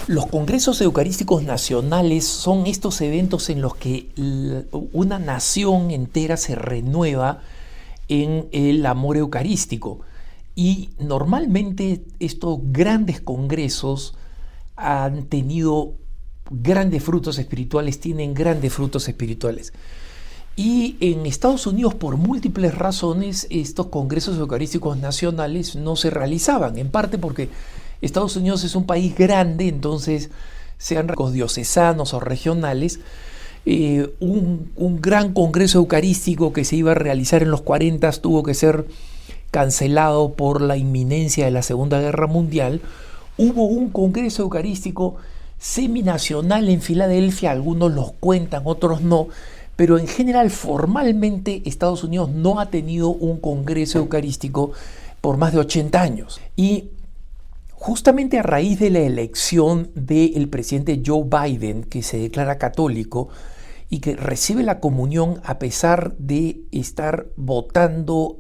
Los congresos eucarísticos nacionales son estos eventos en los que una nación entera se renueva en el amor eucarístico. Y normalmente estos grandes congresos han tenido grandes frutos espirituales, tienen grandes frutos espirituales. Y en Estados Unidos, por múltiples razones, estos congresos eucarísticos nacionales no se realizaban, en parte porque Estados Unidos es un país grande, entonces sean diocesanos o regionales, un gran congreso eucarístico que se iba a realizar en los 40 tuvo que ser cancelado por la inminencia de la Segunda Guerra Mundial. Hubo un congreso eucarístico seminacional en Filadelfia, algunos los cuentan, otros no, pero en general formalmente Estados Unidos no ha tenido un congreso eucarístico por más de 80 años. Y justamente a raíz de la elección del presidente Joe Biden, que se declara católico y que recibe la comunión a pesar de estar votando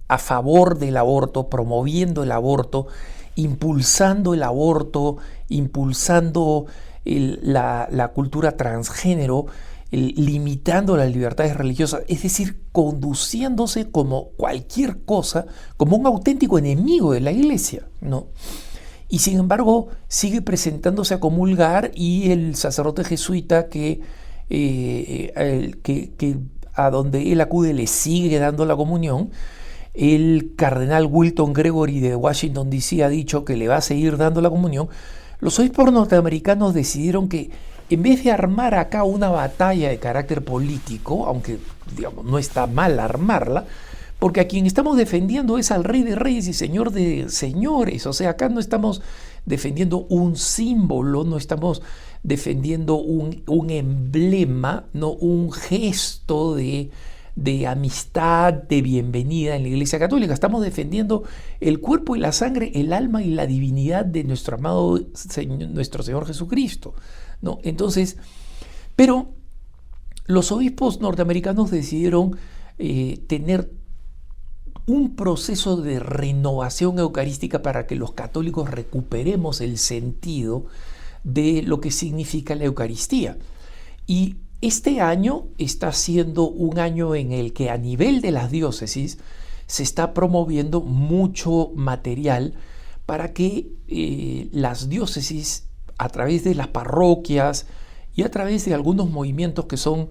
a favor del aborto, promoviendo el aborto, impulsando el aborto, impulsando la cultura transgénero, limitando las libertades religiosas, es decir, conduciéndose como cualquier cosa, como un auténtico enemigo de la iglesia, ¿no? Y sin embargo sigue presentándose a comulgar, y el sacerdote jesuita que a donde él acude le sigue dando la comunión. El cardenal Wilton Gregory de Washington DC ha dicho que le va a seguir dando la comunión. Los obispos norteamericanos decidieron que en vez de armar acá una batalla de carácter político, aunque digamos no está mal armarla, porque a quien estamos defendiendo es al Rey de Reyes y Señor de Señores. O sea, acá no estamos defendiendo un símbolo, no estamos defendiendo un emblema, no un gesto de amistad, de bienvenida en la Iglesia Católica. Estamos defendiendo el cuerpo y la sangre, el alma y la divinidad de nuestro amado nuestro Señor Jesucristo, ¿no? Entonces, pero los obispos norteamericanos decidieron tener un proceso de renovación eucarística para que los católicos recuperemos el sentido de lo que significa la Eucaristía. Y este año está siendo un año en el que a nivel de las diócesis se está promoviendo mucho material para que las diócesis, a través de las parroquias y a través de algunos movimientos que son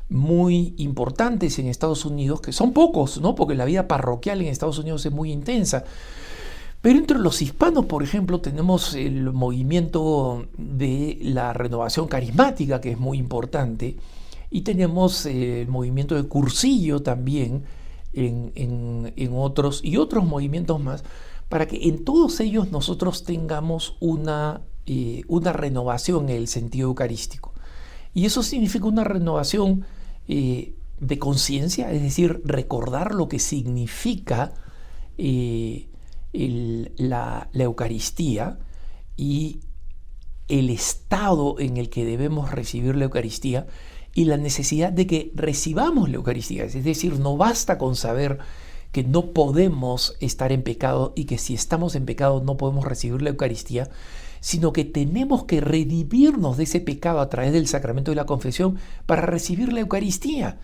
muy importantes en Estados Unidos, que son pocos, ¿no? Porque la vida parroquial en Estados Unidos es muy intensa. Pero entre los hispanos, por ejemplo, tenemos el movimiento de la renovación carismática, que es muy importante, y tenemos el movimiento de cursillo también en otros movimientos más, para que en todos ellos nosotros tengamos una renovación en el sentido eucarístico. Y eso significa una renovación de conciencia, es decir, recordar lo que significa la Eucaristía y el estado en el que debemos recibir la Eucaristía y la necesidad de que recibamos la Eucaristía. Es decir, no basta con saber que no podemos estar en pecado y que si estamos en pecado no podemos recibir la Eucaristía, sino que tenemos que redimirnos de ese pecado a través del sacramento de la confesión para recibir la Eucaristía.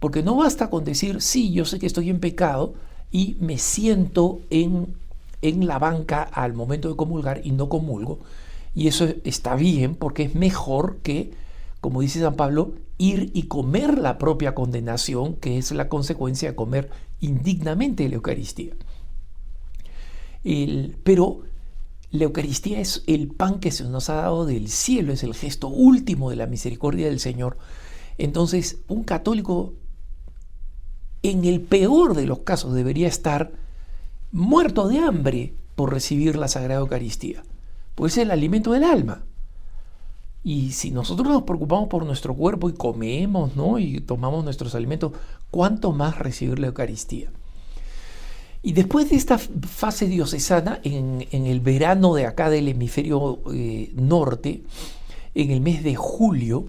Porque no basta con decir, sí, yo sé que estoy en pecado y me siento en la banca al momento de comulgar y no comulgo. Y eso está bien, porque es mejor que, como dice San Pablo, ir y comer la propia condenación, que es la consecuencia de comer indignamente la Eucaristía. Pero la Eucaristía es el pan que se nos ha dado del cielo, es el gesto último de la misericordia del Señor. Entonces, un católico, en el peor de los casos, debería estar muerto de hambre por recibir la Sagrada Eucaristía, pues es el alimento del alma. Y si nosotros nos preocupamos por nuestro cuerpo y comemos, ¿no?, y tomamos nuestros alimentos, ¿cuánto más recibir la Eucaristía? Y después de esta fase diocesana, en el verano de acá del hemisferio norte, en el mes de julio,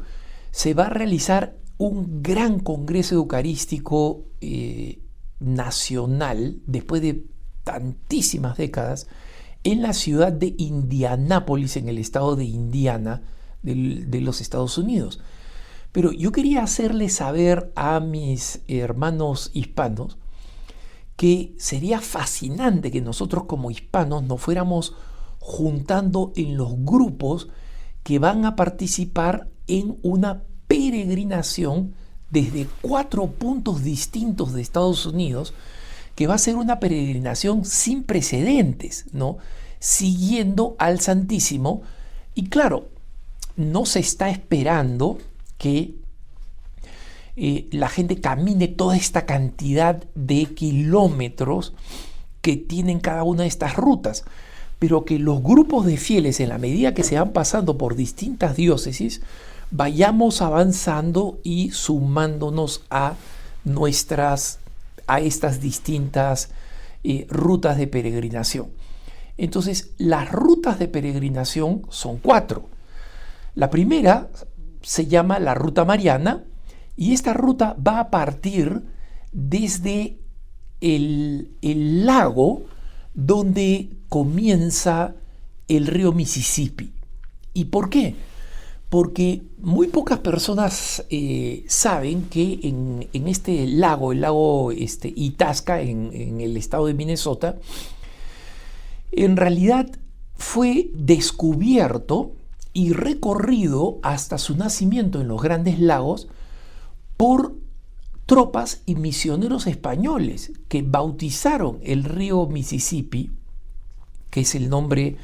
se va a realizar un gran congreso eucarístico nacional, después de tantísimas décadas, en la ciudad de Indianápolis, en el estado de Indiana, de los Estados Unidos. Pero yo quería hacerles saber a mis hermanos hispanos que sería fascinante que nosotros como hispanos nos fuéramos juntando en los grupos que van a participar en una peregrinación desde 4 puntos distintos de Estados Unidos, que va a ser una peregrinación sin precedentes, ¿no? Siguiendo al Santísimo. Y claro, no se está esperando que la gente camine toda esta cantidad de kilómetros que tienen cada una de estas rutas, pero que los grupos de fieles, en la medida que se van pasando por distintas diócesis, vayamos avanzando y sumándonos a estas distintas rutas de peregrinación. Entonces, las rutas de peregrinación son 4. La primera se llama la Ruta Mariana, y esta ruta va a partir desde el lago donde comienza el río Mississippi. ¿Y por qué? Porque muy pocas personas saben que en este lago, el lago Itasca, en el estado de Minnesota, en realidad fue descubierto y recorrido hasta su nacimiento en los Grandes Lagos por tropas y misioneros españoles que bautizaron el río Mississippi, que es el nombre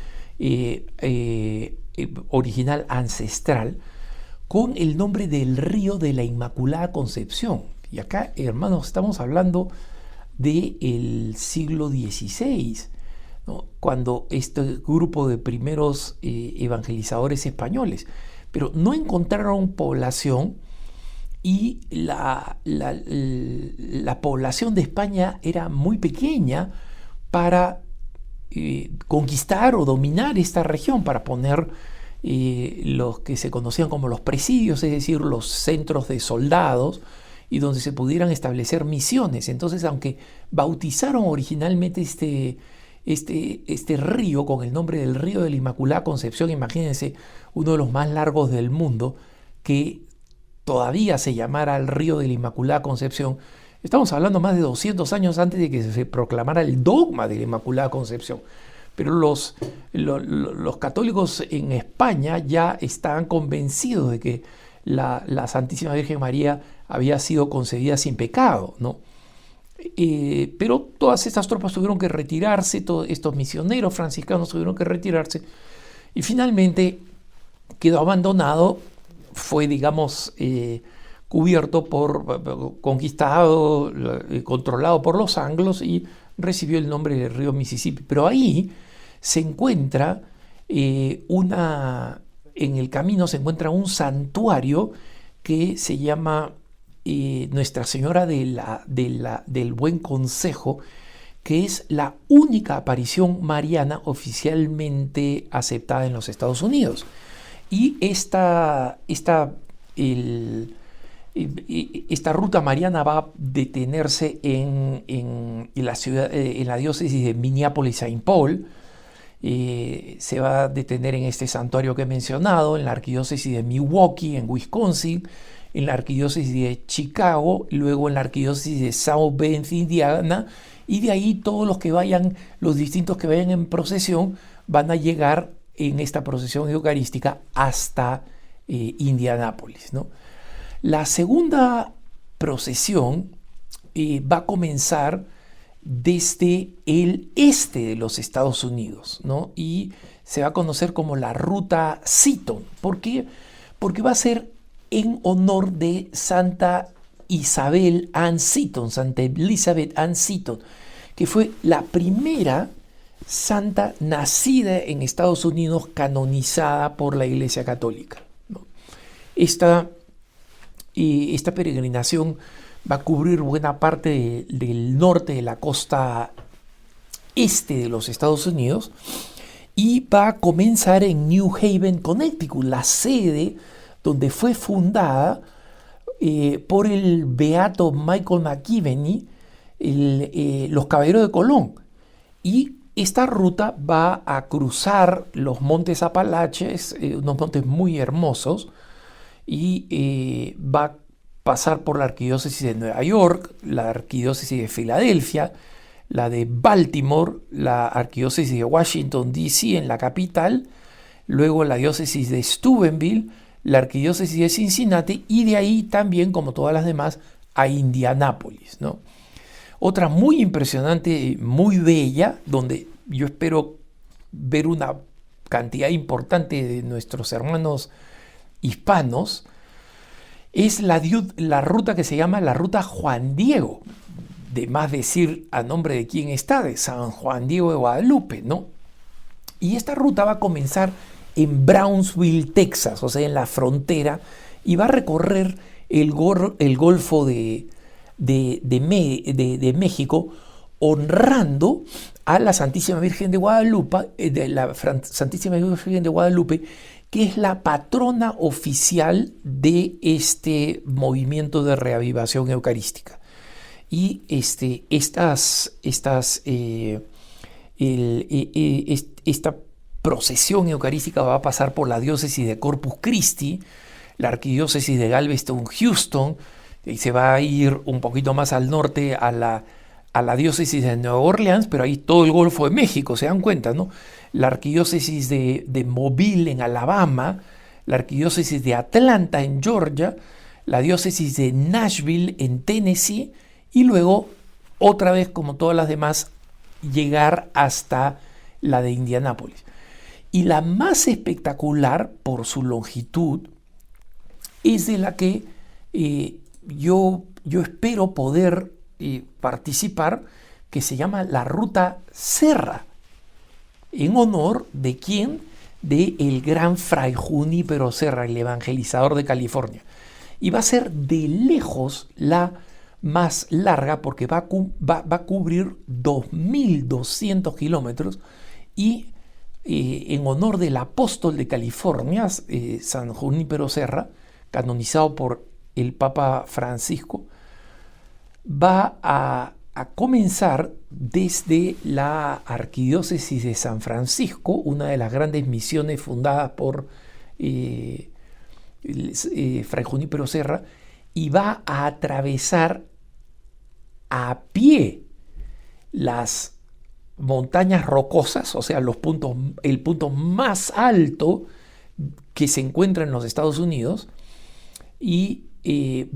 original ancestral, con el nombre del río de la Inmaculada Concepción. Y acá, hermanos, estamos hablando del siglo XVI, ¿no? Cuando este grupo de primeros evangelizadores españoles, pero no encontraron población, y la población de España era muy pequeña para conquistar o dominar esta región, para poner los que se conocían como los presidios, es decir, los centros de soldados, y donde se pudieran establecer misiones. Entonces, aunque bautizaron originalmente este río con el nombre del río de la Inmaculada Concepción, imagínense, uno de los más largos del mundo, que todavía se llamara el río de la Inmaculada Concepción, estamos hablando más de 200 años antes de que se proclamara el dogma de la Inmaculada Concepción. Pero los católicos en España ya estaban convencidos de que la Santísima Virgen María había sido concebida sin pecado, ¿no? Pero todas estas tropas tuvieron que retirarse, todos estos misioneros franciscanos tuvieron que retirarse, y finalmente quedó abandonado, fue, digamos, cubierto conquistado, controlado por los anglos, y recibió el nombre del río Mississippi. Pero ahí se encuentra en el camino se encuentra un santuario que se llama Nuestra Señora del Buen Consejo, que es la única aparición mariana oficialmente aceptada en los Estados Unidos. Y esta ruta mariana va a detenerse en la diócesis de Minneapolis-Saint Paul. Se va a detener en este santuario que he mencionado, en la arquidiócesis de Milwaukee, en Wisconsin, en la arquidiócesis de Chicago, luego en la arquidiócesis de South Bend, Indiana, y de ahí todos los distintos que vayan en procesión van a llegar en esta procesión eucarística hasta Indianápolis, ¿no? La segunda procesión va a comenzar desde el este de los Estados Unidos, ¿no? Y se va a conocer como la Ruta Seton. ¿Por qué? Porque va a ser en honor de Santa Isabel Ann Seton, Santa Elizabeth Ann Seton, que fue la primera santa nacida en Estados Unidos canonizada por la Iglesia Católica, ¿no? Esta peregrinación va a cubrir buena parte del norte de la costa este de los Estados Unidos, y va a comenzar en New Haven, Connecticut, la sede donde fue fundada por el beato Michael McKeveney, los Caballeros de Colón. Y esta ruta va a cruzar los montes Apalaches, unos montes muy hermosos, y va a pasar por la arquidiócesis de Nueva York, la arquidiócesis de Filadelfia, la de Baltimore, la arquidiócesis de Washington, D.C. en la capital, luego la diócesis de Steubenville, la arquidiócesis de Cincinnati, y de ahí también, como todas las demás, a Indianápolis, ¿no? Otra muy impresionante, muy bella, donde yo espero ver una cantidad importante de nuestros hermanos hispanos, es la ruta que se llama la ruta Juan Diego, de más decir a nombre de quién está, de San Juan Diego de Guadalupe, ¿no? Y esta ruta va a comenzar en Brownsville, Texas, o sea, en la frontera, y va a recorrer el Golfo de México, honrando a la Santísima Virgen de Guadalupe, Santísima Virgen de Guadalupe, que es la patrona oficial de este movimiento de reavivación eucarística. Y esta procesión eucarística va a pasar por la diócesis de Corpus Christi, la arquidiócesis de Galveston, Houston, y se va a ir un poquito más al norte a la diócesis de Nueva Orleans, pero ahí todo el Golfo de México, se dan cuenta, ¿no? La arquidiócesis de Mobile en Alabama, la arquidiócesis de Atlanta en Georgia, la diócesis de Nashville en Tennessee, y luego, otra vez como todas las demás, llegar hasta la de Indianápolis. Y la más espectacular por su longitud es de la que yo espero poder participar, que se llama la Ruta Serra. ¿En honor de quién? De el gran Fray Junípero Serra, el evangelizador de California. Y va a ser de lejos la más larga, porque va a cubrir 2.200 kilómetros, y en honor del apóstol de California, San Junípero Serra, canonizado por el Papa Francisco, va a comenzar desde la arquidiócesis de San Francisco, una de las grandes misiones fundadas por Fray Junípero Serra, y va a atravesar a pie las montañas rocosas, o sea, el punto más alto que se encuentra en los Estados Unidos, y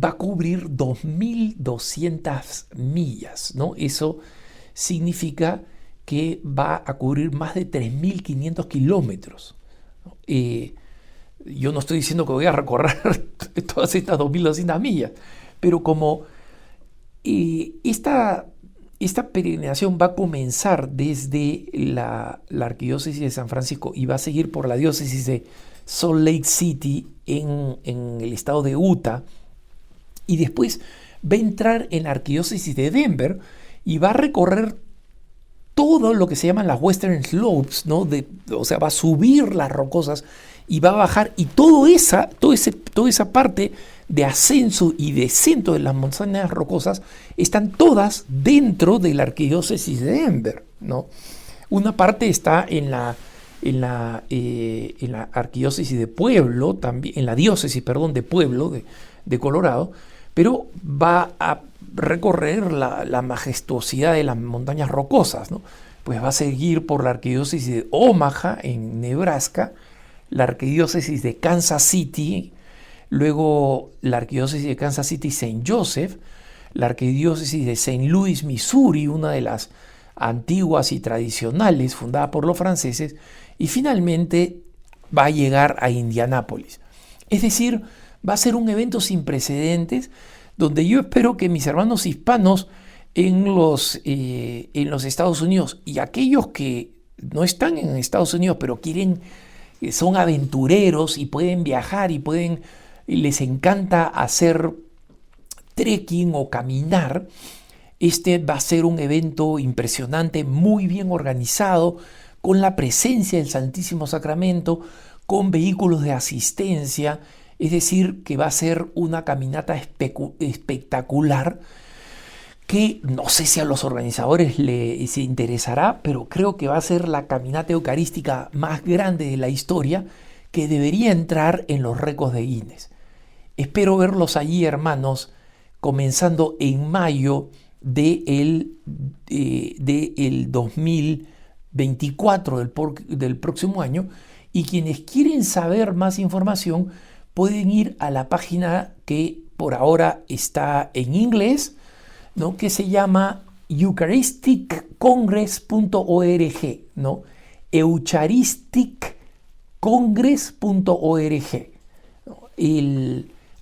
va a cubrir 2.200 millas, ¿no? Eso significa que va a cubrir más de 3.500 kilómetros. Yo no estoy diciendo que voy a recorrer todas estas 2.200 millas, pero como esta peregrinación va a comenzar desde la arquidiócesis de San Francisco y va a seguir por la diócesis de Salt Lake City en el estado de Utah, y después va a entrar en la arquidiócesis de Denver y va a recorrer todo lo que se llaman las Western Slopes, ¿no? O sea, va a subir las rocosas y va a bajar, y toda esa parte de ascenso y descenso de las montañas rocosas están todas dentro de la arquidiócesis de Denver, ¿no? Una parte está en la arquidiócesis de Pueblo, también, en la diócesis, perdón, de Pueblo, de Colorado, pero va a recorrer la majestuosidad de las montañas rocosas, ¿no? Pues va a seguir por la arquidiócesis de Omaha, en Nebraska, la arquidiócesis de Kansas City, luego la arquidiócesis de Kansas City St. Joseph, la arquidiócesis de St. Louis, Missouri, una de las antiguas y tradicionales, fundada por los franceses, y finalmente va a llegar a Indianápolis. Es decir, va a ser un evento sin precedentes, donde yo espero que mis hermanos hispanos en los Estados Unidos, y aquellos que no están en Estados Unidos pero son aventureros y pueden viajar y les encanta hacer trekking o caminar, este va a ser un evento impresionante, muy bien organizado, con la presencia del Santísimo Sacramento, con vehículos de asistencia. Es decir, que va a ser una caminata espectacular, que no sé si a los organizadores les interesará, pero creo que va a ser la caminata eucarística más grande de la historia, que debería entrar en los récords de Guinness. Espero verlos allí, hermanos, comenzando en mayo del 2024 del próximo año, y quienes quieren saber más información pueden ir a la página que por ahora está en inglés, ¿no? Que se llama eucharisticcongress.org, ¿no? eucharisticcongress.org.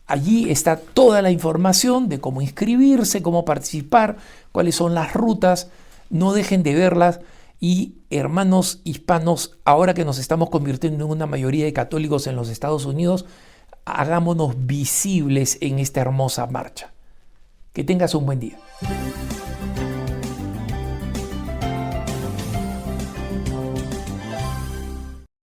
Allí está toda la información de cómo inscribirse, cómo participar, cuáles son las rutas. No dejen de verlas. Y hermanos hispanos, ahora que nos estamos convirtiendo en una mayoría de católicos en los Estados Unidos, hagámonos visibles en esta hermosa marcha. Que tengas un buen día.